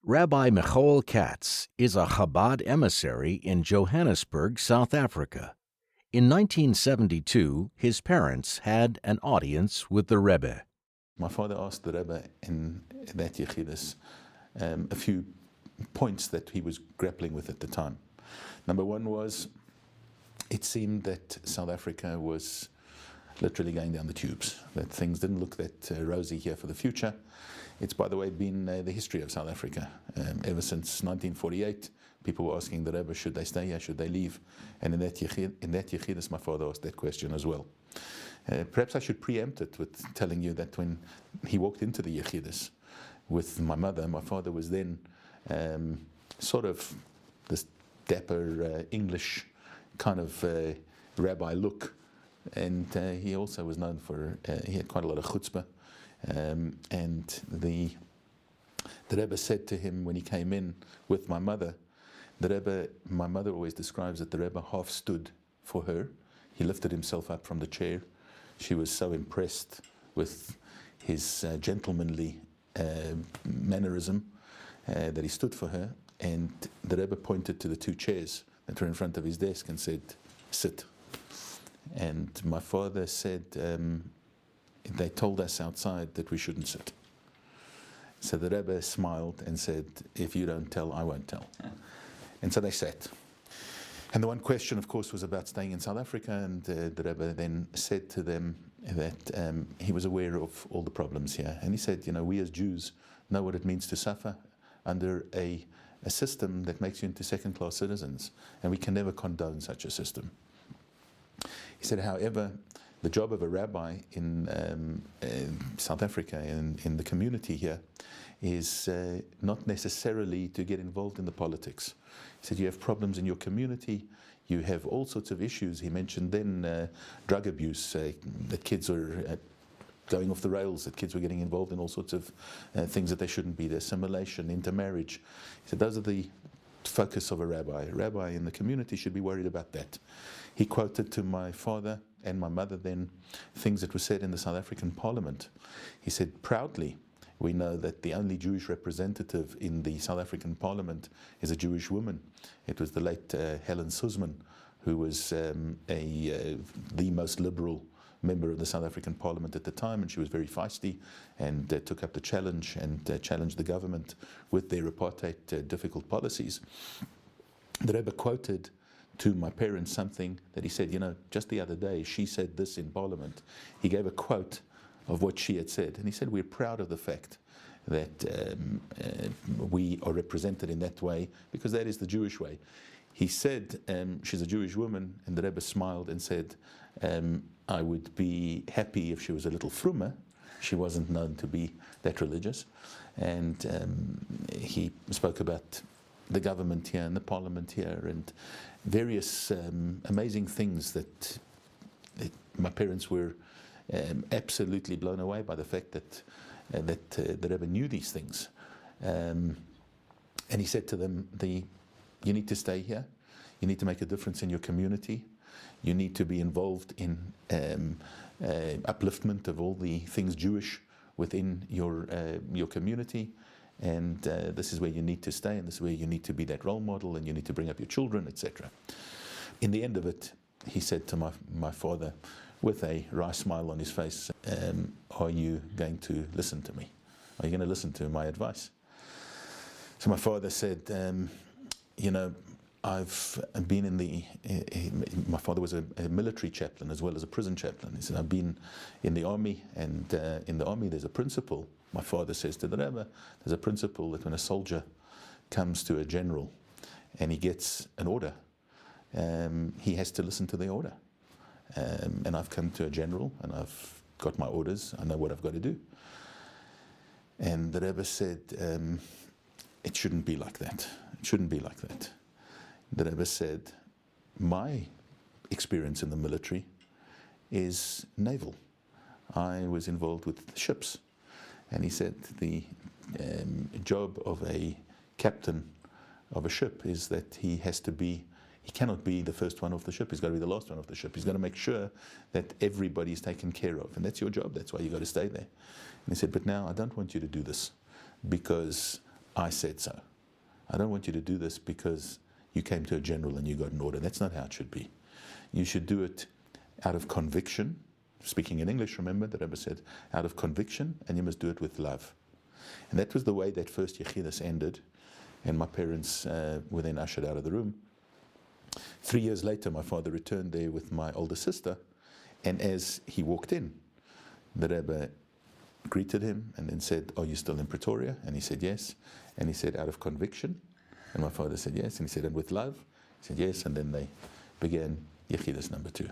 Rabbi Mijael Katz is a Chabad emissary in Johannesburg, South Africa. In 1972, his parents had an audience with the Rebe. My father asked the Rebe in that Yechidus a few points that he was grappling with at the time. Number one was, it seemed that South Africa was literally going down the tubes, that things didn't look that rosy here for the future. It's, by the way, been the history of South Africa. Ever since 1948, people were asking the Rebbe, should they stay here, should they leave? And in that Yechidus, my father asked that question as well. Perhaps I should preempt it with telling you that when he walked into the Yechidus with my mother, my father was then sort of this dapper English kind of rabbi look. And he also was known for, he had quite a lot of chutzpah. And the Rebbe said to him when he came in with my mother, my mother always describes that the Rebbe half stood for her. He lifted himself up from the chair. She was so impressed with his gentlemanly mannerism that he stood for her. And the Rebbe pointed to the two chairs that were in front of his desk and said, sit. And my father said, they told us outside that we shouldn't sit. So the Rebbe smiled and said, if you don't tell, I won't tell. And so they sat. And the one question, of course, was about staying in South Africa, and the Rebbe then said to them that he was aware of all the problems here. And he said, you know, we as Jews know what it means to suffer under a system that makes you into second-class citizens, and we can never condone such a system. He said, however, the job of a rabbi in South Africa, in the community here, is not necessarily to get involved in the politics. He said, you have problems in your community, you have all sorts of issues. He mentioned then drug abuse, that kids are going off the rails, that kids were getting involved in all sorts of things that they shouldn't be, the assimilation, intermarriage. He said, those are the focus of a rabbi. A rabbi in the community should be worried about that. He quoted to my father and my mother then things that were said in the South African Parliament. He said, proudly, we know that the only Jewish representative in the South African Parliament is a Jewish woman. It was the late Helen Suzman, who was the most liberal member of the South African Parliament at the time, and she was very feisty and took up the challenge and challenged the government with their apartheid difficult policies. The Rebbe quoted to my parents something that he said, you know, just the other day she said this in Parliament. He gave a quote of what she had said, and he said, we're proud of the fact that we are represented in that way, because that is the Jewish way. He said, she's a Jewish woman, and the Rebbe smiled and said, I would be happy if she was a little frummer. She wasn't known to be that religious. And he spoke about the government here and the parliament here and various amazing things that my parents were absolutely blown away by the fact that the Rebbe knew these things. And he said to them, you need to stay here. You need to make a difference in your community. You need to be involved in upliftment of all the things Jewish within your community. And this is where you need to stay, and this is where you need to be that role model, and you need to bring up your children, etc. In the end of it, he said to my father, with a wry smile on his face, are you going to listen to me? Are you going to listen to my advice? So my father said, you know, I've been in my father was a military chaplain as well as a prison chaplain. He said, I've been in the army, and in the army there's a principle. My father says to the Rebbe, there's a principle that when a soldier comes to a general and he gets an order, he has to listen to the order. And I've come to a general and I've got my orders, I know what I've got to do. And the Rebbe said, it shouldn't be like that. It shouldn't be like that. The Rebbe said, my experience in the military is naval. I was involved with ships. And he said the job of a captain of a ship is that he cannot be the first one off the ship, he's got to be the last one off the ship. He's got to make sure that everybody is taken care of. And that's your job, that's why you've got to stay there. And he said, but now I don't want you to do this, because I said so. I don't want you to do this because you came to a general and you got an order. That's not how it should be. You should do it out of conviction. Speaking in English, remember, the Rebbe said, out of conviction, and you must do it with love. And that was the way that first Yechidus ended, and my parents were then ushered out of the room. 3 years later, my father returned there with my older sister, and as he walked in, the Rebbe greeted him and then said, "Are you still in Pretoria?" And he said, "Yes." And he said, "Out of conviction?" And my father said, "Yes." And he said, "And with love?" He said, "Yes." And then they began Yechidus number 2.